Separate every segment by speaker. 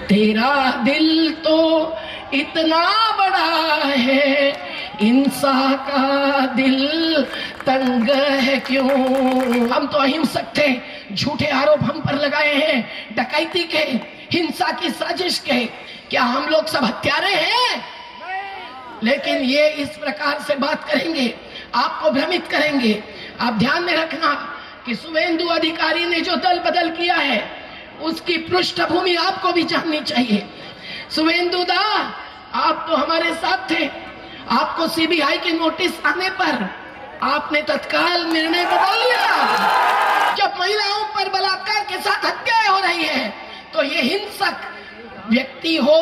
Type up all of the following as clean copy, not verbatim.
Speaker 1: तेरा दिल तो इतना बड़ा है, इंसान का दिल तंग है क्यों। हम तो अहिंसक थे, झूठे आरोप हम पर लगाए हैं, डकैती के, हिंसा की साजिश के। क्या हम लोग सब हत्यारे हैं? लेकिन ये इस प्रकार से बात करेंगे, आपको भ्रमित करेंगे। आप ध्यान में रखना कि शुभेंदु अधिकारी ने जो दल बदल किया है उसकी पृष्ठभूमि आपको भी जाननी चाहिए। शुभेंदु दा, आप तो हमारे साथ थे। आपको सीबीआई के नोटिस आने पर आपने तत्काल निर्णय बदल लिया। जब महिलाओं पर बलात्कार के साथ हत्याएं हो रही है तो ये हिंसक व्यक्ति हो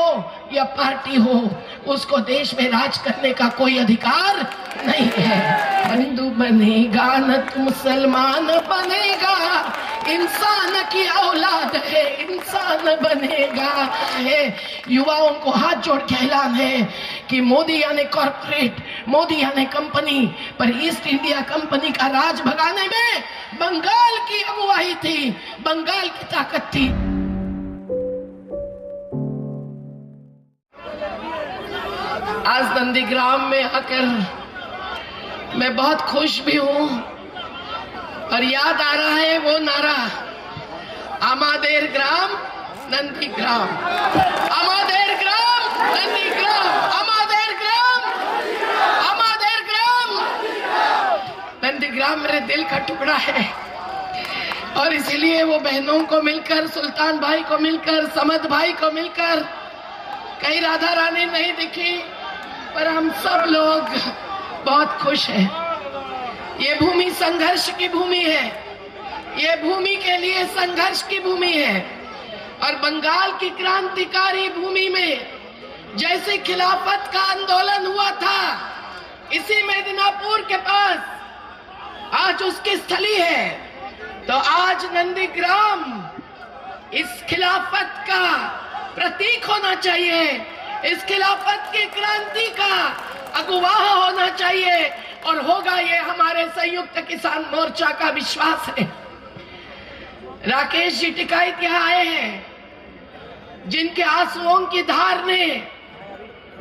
Speaker 1: या पार्टी हो, उसको देश में राज करने का कोई अधिकार नहीं है। हिंदू बनेगा न तो मुसलमान बनेगा, इंसान की औलाद है, इंसान बनेगा है। युवाओं को हाथ जोड़ के ऐलान है कि मोदी यानी कॉर्पोरेट, मोदी यानी कंपनी, पर ईस्ट इंडिया कंपनी का राज भगाने में बंगाल की अगुवाई थी, बंगाल की ताकत थी। आज नंदीग्राम में आकर मैं बहुत खुश भी हूं और याद आ रहा है वो नारा, आमादेर ग्राम नंदीग्राम, आमादेर ग्राम नंदीग्राम, आमादेर ग्राम, आमादेर ग्राम। नंदीग्राम मेरे दिल का टुकड़ा है और इसीलिए वो बहनों को मिलकर, सुल्तान भाई को मिलकर, समद भाई को मिलकर, कहीं राधा रानी नहीं दिखी पर हम सब लोग बहुत खुश हैं। ये भूमि संघर्ष की भूमि है, ये भूमि के लिए संघर्ष की भूमि है। और बंगाल की क्रांतिकारी भूमि में जैसे खिलाफत का आंदोलन हुआ था, इसी मेदिनीपुर के पास आज उसकी स्थली है, तो आज नंदीग्राम इस खिलाफत का प्रतीक होना चाहिए, इस खिलाफत की क्रांति का अगुवाह होना चाहिए और होगा, ये हमारे संयुक्त किसान मोर्चा का विश्वास है। राकेश जी टिकायत यहाँ आए हैं, जिनके आंसुओं की धार ने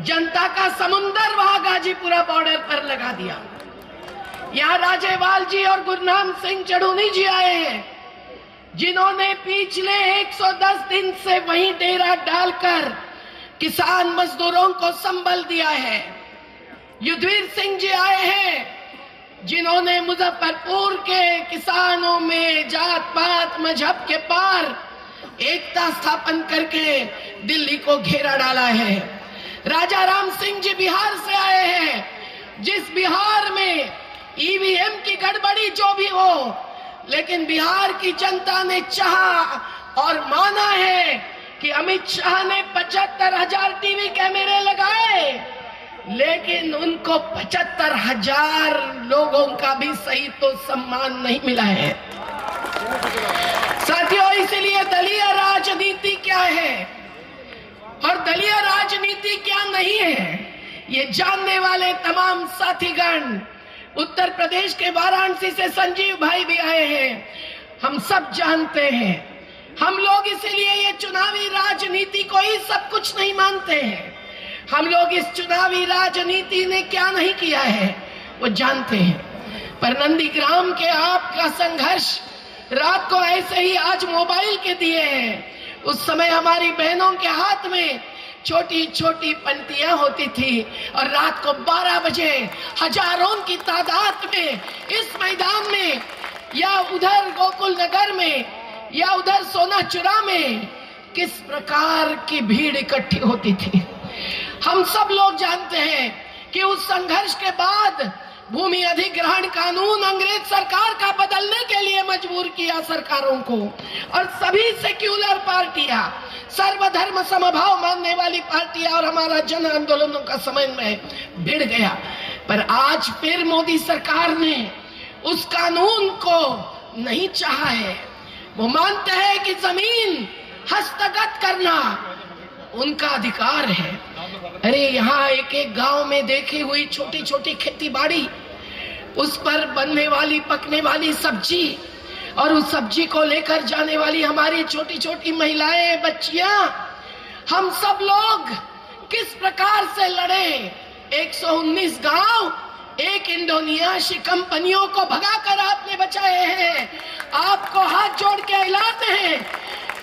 Speaker 1: जनता का समुंदर वहां गाजीपुरा बॉर्डर पर लगा दिया। यहाँ राजेवाल जी और गुरनाम सिंह चढ़ूनी जी आए हैं, जिन्होंने पिछले 110 दिन से वहीं डेरा डालकर किसान मजदूरों को संबल दिया है। युद्धवीर सिंह जी आए हैं, जिन्होंने मुजफ्फरपुर के किसानों में जात पात मजहब के पार एकता स्थापन करके दिल्ली को घेरा डाला है। राजा राम सिंह जी बिहार से आए हैं, जिस बिहार में ईवीएम की गड़बड़ी जो भी हो, लेकिन बिहार की जनता ने चाहा और माना है कि अमित शाह ने 75,000 टीवी कैमरे लगाए, लेकिन उनको 75,000 लोगों का भी सही तो सम्मान नहीं मिला है। साथियों, इसलिए दलीय राजनीति क्या है और दलीय राजनीति क्या नहीं है, ये जानने वाले तमाम साथीगण, उत्तर प्रदेश के वाराणसी से संजीव भाई भी आए हैं, हम सब जानते हैं। हम लोग इसीलिए ये चुनावी राजनीति को ही सब कुछ नहीं मानते हैं। हम लोग इस चुनावी राजनीति ने क्या नहीं किया है वो जानते हैं। पर नंदीग्राम के आपका संघर्ष रात को ऐसे ही आज मोबाइल के दिए हैं। उस समय हमारी बहनों के हाथ में छोटी छोटी पंक्तियां होती थी और रात को 12 बजे हजारों की तादाद में इस मैदान में या उधर गोकुल नगर में या उधर सोनाचुरा में किस प्रकार की भीड़ इकट्ठी होती थी। हम सब लोग जानते हैं कि उस संघर्ष के बाद भूमि अधिग्रहण कानून अंग्रेज सरकार का बदलने के लिए मजबूर किया सरकारों को, और सभी सेक्युलर पार्टियां, सर्वधर्म समभाव मानने वाली पार्टियां और हमारा जन आंदोलनों का समन्वय भिड़ गया। पर आज फिर मोदी सरकार ने उस कानून को नहीं चाहा है। वो मानते हैं कि जमीन हस्तगत करना उनका अधिकार है। अरे यहाँ एक एक गांव में देखी हुई छोटी छोटी खेती बाड़ी, उस पर बनने वाली पकने वाली सब्जी और उस सब्जी को लेकर जाने वाली हमारी छोटी छोटी महिलाएं, बच्चियां, हम सब लोग किस प्रकार से लड़े। 119 गांव एक इंडोनेशियाई कंपनियों को भगाकर आपने बचाए हैं। आपको हाथ जोड़ के ऐलान है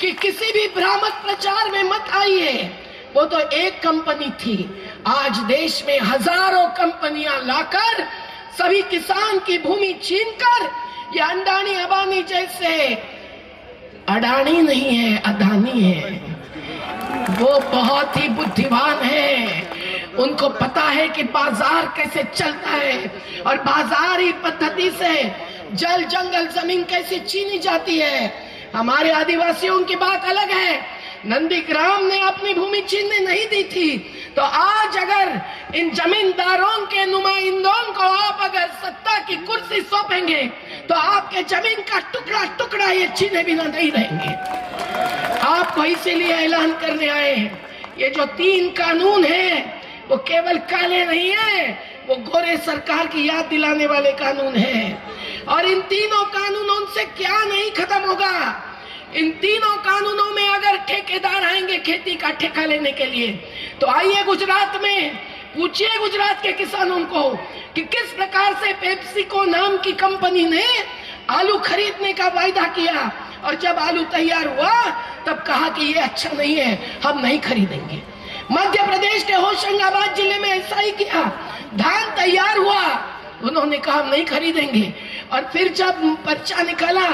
Speaker 1: कि किसी भी भ्रामक प्रचार में मत आइए। वो तो एक कंपनी थी, आज देश में हजारों कंपनियां लाकर सभी किसान की भूमि छीनकर ये अंडानी अंबानी जैसे, अडानी नहीं है अदानी है, वो बहुत ही बुद्धिमान है। उनको पता है कि बाजार कैसे चलता है और बाजारी पद्धति से जल जंगल जमीन कैसे छीनी जाती है। हमारे आदिवासियों की बात अलग है। नंदीग्राम ने अपनी भूमि छीनने नहीं दी थी, तो आज अगर इन जमींदारों के नुमाइंदों को आप अगर सत्ता की कुर्सी सौंपेंगे तो आपके जमीन का टुकड़ा टुकड़ा ये छीने बिना नहीं रहेंगे। आपको इसीलिए ऐलान करने आए हैं। ये जो 3 कानून हैं वो केवल काले नहीं है, वो गोरे सरकार की याद दिलाने वाले कानून हैं। और इन तीनों कानूनों से क्या नहीं खत्म होगा। इन तीनों कानूनों में अगर ठेकेदार आएंगे खेती का ठेका लेने के लिए, तो आइए गुजरात में पूछिए गुजरात के किसानों को कि किस प्रकार से पेप्सिको नाम की कंपनी ने आलू खरीदने का वायदा किया और जब आलू तैयार हुआ तब कहा कि ये अच्छा नहीं है, हम नहीं खरीदेंगे। मध्य प्रदेश के होशंगाबाद जिले में ऐसा ही किया। धान तैयार हुआ, उन्होंने कहा हम नहीं खरीदेंगे। और फिर जब पर्चा निकाला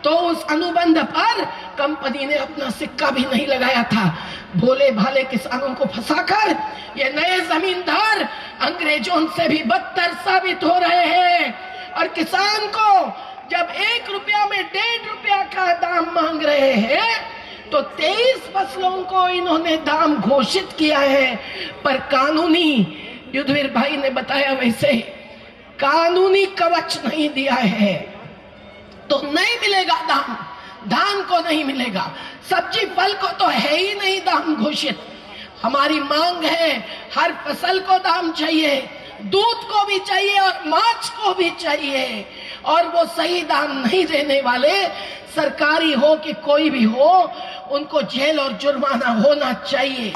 Speaker 1: तो उस अनुबंध पर कंपनी ने अपना सिक्का भी नहीं लगाया था। भोले भाले किसानों को फंसाकर ये नए जमींदार अंग्रेजों से भी बदतर साबित हो रहे हैं। और किसान को जब 1 रुपया में 1.5 रुपया का दाम मांग रहे हैं तो 23 फसलों को इन्होंने दाम घोषित किया है। पर कानूनी, युद्धवीर भाई ने बताया वैसे, कानूनी कवच नहीं दिया है तो नहीं मिलेगा दाम। धान को नहीं मिलेगा, सब्जी फल को तो है ही नहीं दाम घोषित। हमारी मांग है हर फसल को दाम चाहिए, दूध को भी चाहिए और मांस को भी चाहिए। और वो सही दाम नहीं देने वाले, सरकारी हो कि कोई भी हो, उनको जेल और जुर्माना होना चाहिए।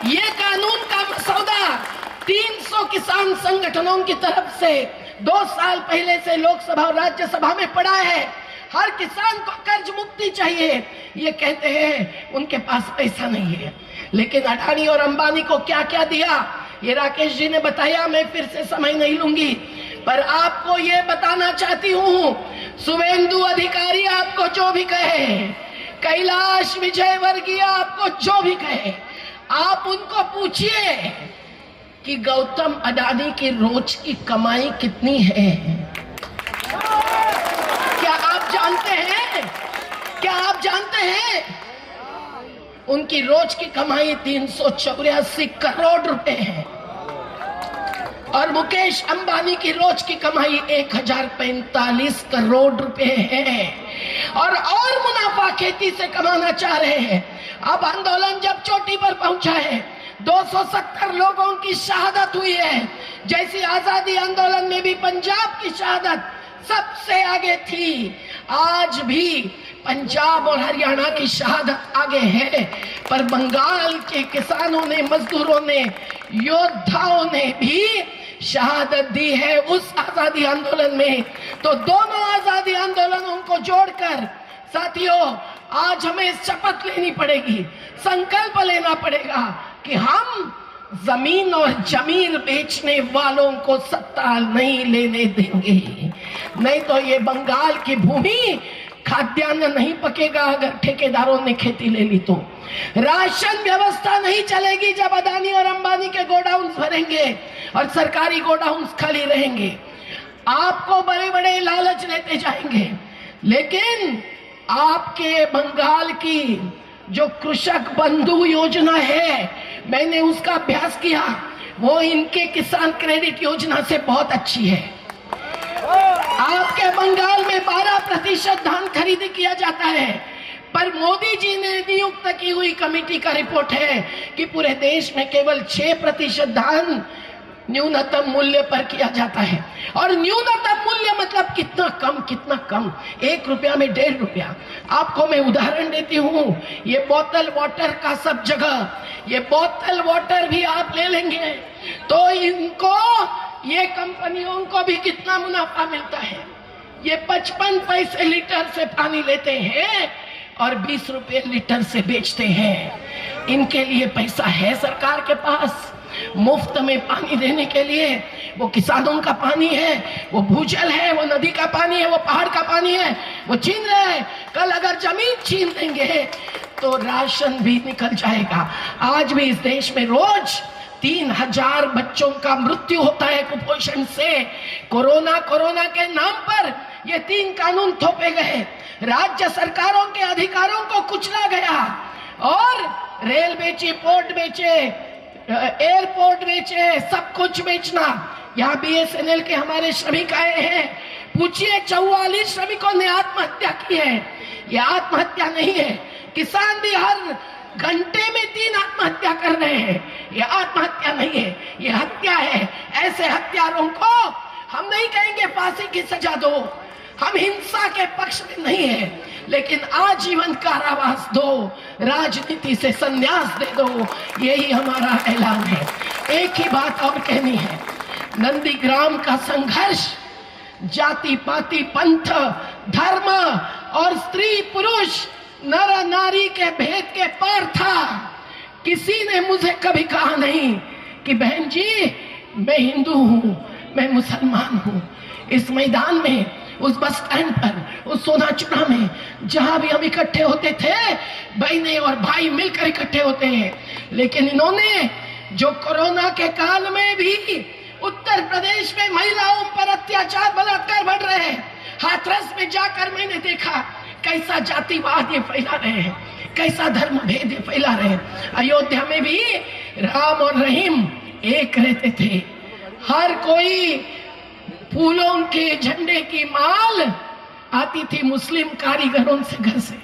Speaker 1: ये कानून का मसौदा 300 किसान संगठनों की तरफ से 2 साल पहले से लोकसभा और राज्यसभा में पड़ा है। हर किसान को कर्ज मुक्ति चाहिए। ये कहते हैं उनके पास पैसा नहीं है, लेकिन अडानी और अंबानी को क्या क्या दिया ये राकेश जी ने बताया, मैं फिर से समय नहीं लूंगी। पर आपको ये बताना चाहती हूँ, शुभेंदु अधिकारी आपको जो भी कहे, कैलाश विजयवर्गीय आपको जो भी कहे, आप उनको पूछिए कि गौतम अडानी की रोज की कमाई कितनी है। क्या आप जानते हैं? क्या आप जानते हैं? उनकी रोज की कमाई 384 करोड़ रुपए है और मुकेश अंबानी की रोज की कमाई 1045 करोड़ रुपए है। और मुनाफा खेती से कमाना चाह रहे हैं। अब आंदोलन जब चोटी पर पहुंचा है, 270 लोगों की शहादत हुई है। जैसी आजादी आंदोलन में भी पंजाब की शहादत सबसे आगे थी, आज भी पंजाब और हरियाणा की शहादत आगे है। पर बंगाल के किसानों ने, मजदूरों ने, योद्धाओं ने भी शहादत दी है उस आजादी आंदोलन में। तो दोनों आजादी आंदोलनों को जोड़कर साथियों, आज हमें शपथ लेनी पड़ेगी, संकल्प लेना पड़ेगा कि हम जमीन और जमीन बेचने वालों को सत्ता नहीं लेने देंगे। नहीं तो ये बंगाल की भूमि खाद्यान्न नहीं पकेगा अगर ठेकेदारों ने खेती ले ली तो। राशन व्यवस्था नहीं चलेगी जब अदानी और अंबानी के गोडाउन भरेंगे और सरकारी गोडाउन खाली रहेंगे। आपको बड़े बड़े लालच देते जाएंगे, लेकिन आपके बंगाल की जो कृषक बंधु योजना है, मैंने उसका अभ्यास किया, वो इनके किसान क्रेडिट योजना से बहुत अच्छी है। आपके बंगाल में 12% धान खरीदी किया जाता है, पर मोदी जी ने नियुक्त की हुई कमेटी का रिपोर्ट है कि पूरे देश में केवल 6% धान न्यूनतम मूल्य पर किया जाता है। और न्यूनतम मूल्य मतलब कितना कम, कितना कम, 1 रुपया में 1.5 रुपया। आपको मैं उदाहरण देती हूँ, ये बोतल वाटर का सब जगह, ये बोतल वाटर भी आप ले लेंगे तो इनको, ये कंपनियों को भी कितना मुनाफा मिलता है। ये 55 पैसे लीटर से पानी लेते हैं और 20 रुपए लीटर से बेचते हैं। इनके लिए पैसा है सरकार के पास मुफ्त में पानी देने के लिए। वो किसानों का पानी है, वो भूजल है, वो नदी का पानी है, वो पहाड़ का पानी है, वो छीन रहे हैं। कल अगर जमीन छीन देंगे तो राशन भी निकल जाएगा। आज भी इस देश में रोज 3000 बच्चों का मृत्यु होता है कुपोषण से। कोरोना के नाम पर ये 3 कानून थोपे गए, राज्य सरकारों के अधिकारों को कुचला गया और रेल बेची, पोर्ट बेचे, एयरपोर्ट बेचे, सब कुछ बेचना। यहाँ BSNL के हमारे श्रमिक आए हैं, पूछिए 44 श्रमिकों ने आत्महत्या की है। ये आत्महत्या नहीं है, किसान भी हर घंटे में 3 आत्महत्या कर रहे हैं। ये आत्महत्या नहीं है, ये हत्या है। ऐसे हत्यारों को हम नहीं कहेंगे फांसी की सजा दो, हम हिंसा के पक्ष में नहीं है, लेकिन आजीवन कारावास दो, राजनीति से संन्यास दे दो, यही हमारा ऐलान है। एक ही बात और कहनी है, नंदीग्राम का संघर्ष जाति पाति पंथ धर्म और स्त्री पुरुष नर नारी के भेद के पार था। किसी ने मुझे कभी कहा नहीं कि बहन जी मैं हिंदू हूं, मैं मुसलमान हूं। इस मैदान में, उस बस स्टैंड पर, उस सोनाचूड़ा में, जहां भी हम इकट्ठे होते थे, बहनें और भाई मिलकर इकट्ठे होते हैं। लेकिन इन्होंने जो कोरोना के काल में भी उत्तर प्रदेश में महिलाओं पर अत्याचार बलात्कार बढ़ रहे हैं, हाथरस में जाकर मैंने देखा कैसा जातिवाद ये फैला रहे हैं, कैसा धर्म भेद ये फैला रहे हैं। अयोध्या में भी राम और रहीम एक रहते थे। हर कोई फूलों के झंडे की माल आती थी मुस्लिम कारीगरों से, घर से,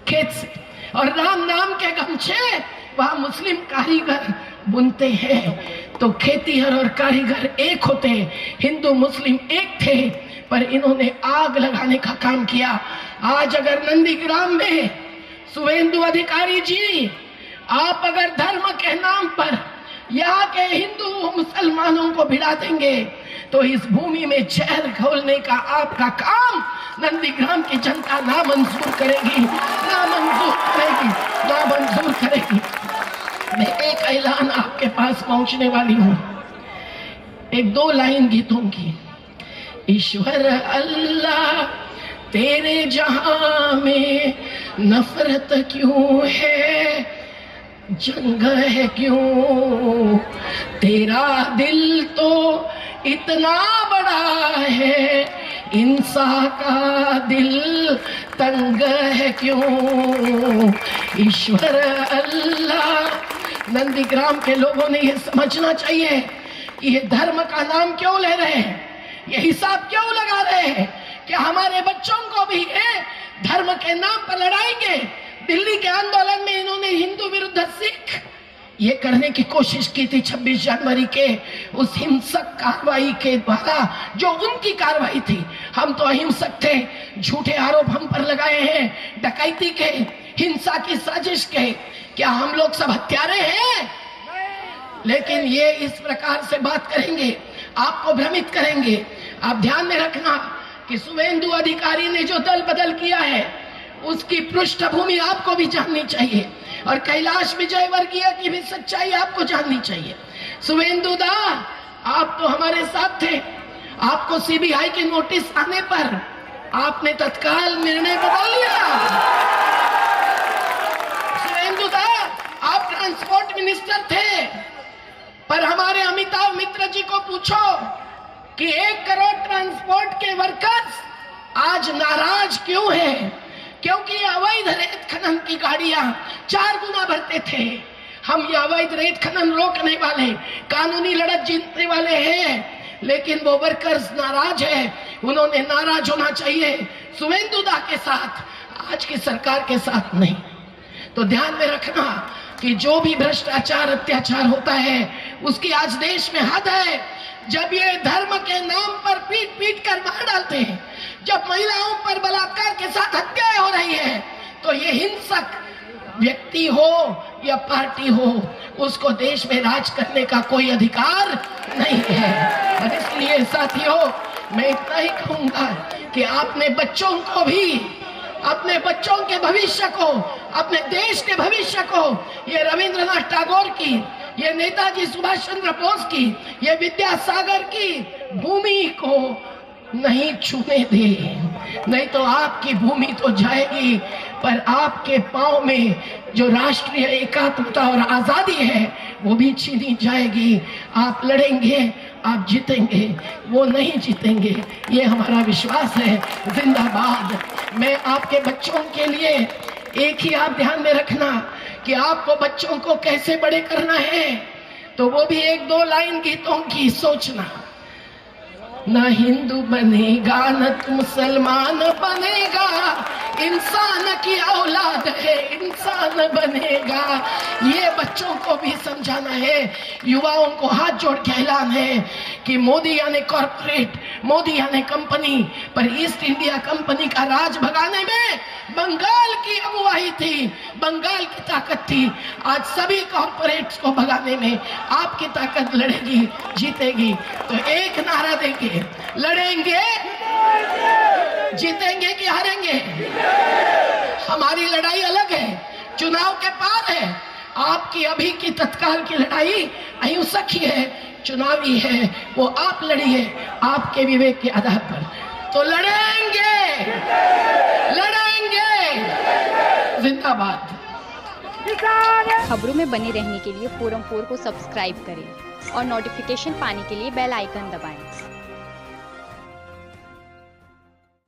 Speaker 1: खेत से, और राम नाम के गमछे वहां मुस्लिम कारीगर बुनते हैं। तो खेतीहर और कारीगर एक होते हैं, हिंदू मुस्लिम एक थे, पर इन्होंने आग लगाने का काम किया। आज अगर नंदीग्राम में शुभेंदु अधिकारी जी, आप अगर धर्म के नाम पर यहाँ के हिंदू मुसलमानों को भिड़ा देंगे तो इस भूमि में जहर घोलने का आपका काम नंदीग्राम की जनता ना मंजूर करेगी, ना मंजूर करेगी, ना मंजूर करेगी। मैं एक ऐलान आपके पास पहुंचने वाली हूं, 1-2 लाइन गीतों की। ईश्वर अल्लाह तेरे जहां में नफरत क्यों है, जंग है क्यों, तेरा दिल तो इतना बड़ा है, इंसान का दिल तंग है क्यों। ईश्वर अल्लाह, नंदीग्राम के लोगों ने ये समझना चाहिए कि ये धर्म का नाम क्यों ले रहे हैं, ये हिसाब क्यों लगा रहे हैं कि हमारे बच्चों को भी ये धर्म के नाम पर लड़ाएंगे। दिल्ली के आंदोलन में इन्होंने हिंदू विरुद्ध सिख ये करने की कोशिश की थी 26 जनवरी के उस हिंसक कार्रवाई के द्वारा, जो उनकी कार्रवाई थी। हम तो अहिंसक थे, झूठे आरोप हम पर लगाए हैं, डकैती के, हिंसा की साजिश के। क्या हम लोग सब हत्यारे हैं? लेकिन ये इस प्रकार से बात करेंगे, आपको भ्रमित करेंगे। आप ध्यान में रखना कि शुभेंदु अधिकारी ने जो दल बदल किया है उसकी पृष्ठभूमि आपको भी जाननी चाहिए, और कैलाश विजयवर्गीय की भी सच्चाई आपको जाननी चाहिए। शुभेंदु दा, आप तो हमारे साथ थे, आपको CBI के नोटिस आने पर आपने तत्काल निर्णय बदल लिया। शुभेंदु दा, आप ट्रांसपोर्ट मिनिस्टर थे, पर हमारे अमिताभ मित्र जी को पूछो कि 1 करोड़ ट्रांसपोर्ट के वर्कर्स आज नाराज क्यों हैं? क्योंकि अवैध रेत खनन की गाड़ियां 4 गुना भरते थे। हम ये अवैध रेत खनन रोकने वाले, कानूनी लड़त जीतने वाले हैं, लेकिन वो वर्कर्स नाराज है। उन्होंने नाराज होना चाहिए शुभेंदु दा के साथ, आज की सरकार के साथ नहीं। तो ध्यान में रखना कि जो भी भ्रष्टाचार अत्याचार होता है उसकी आज देश में हद है। जब ये धर्म के नाम पर पीट पीट कर मार डालते हैं, जब महिलाओं पर बलात्कार के साथ हत्याएं हो रही है, तो ये हिंसक व्यक्ति हो या पार्टी हो, उसको देश में राज करने का कोई अधिकार नहीं है। और इसलिए साथियों, मैं इतना ही कहूंगा कि आपने बच्चों को भी, अपने बच्चों के भविष्य को, अपने देश के भविष्य को, ये रविंद्रनाथ टैगोर की, ये नेताजी सुभाष चंद्र बोस की, ये विद्यासागर की भूमि को नहीं छूने दे, नहीं तो आपकी भूमि तो जाएगी, पर आपके पांव में जो राष्ट्रीय एकात्मता और आजादी है वो भी छीनी जाएगी। आप लड़ेंगे, आप जीतेंगे, वो नहीं जीतेंगे, ये हमारा विश्वास है। जिंदाबाद। मैं आपके बच्चों के लिए एक ही आप ध्यान में रखना कि आपको बच्चों को कैसे बड़े करना है, तो वो भी एक दो लाइन गीतों की सोचना। न हिंदू बनेगा न तू मुसलमान बनेगा, इंसान की औलाद है इंसान बनेगा। ये बच्चों को भी समझाना है, युवाओं को हाथ जोड़ के ऐलान है कि मोदी यानी कॉर्पोरेट, मोदी यानी कंपनी, पर ईस्ट इंडिया कंपनी का राज भगाने में बंगाल की अगुवाई थी, बंगाल की ताकत थी। आज सभी कॉर्पोरेट्स को भगाने में आपकी ताकत लड़ेगी, जीतेगी। तो एक नारा देंगे, लड़ेंगे, जीतेंगे कि हारेंगे? हमारी लड़ाई अलग है, चुनाव के पार है। आपकी अभी की तत्काल की लड़ाई अहिंसक ही है, चुनावी है, वो आप लड़िए आपके विवेक के आधार पर। तो लड़ेंगे, लड़ेंगे, जिंदाबाद।
Speaker 2: खबरों में बने रहने के लिए फोरम 4 को सब्सक्राइब करें और नोटिफिकेशन पाने के लिए बेल आइकन दबाएं।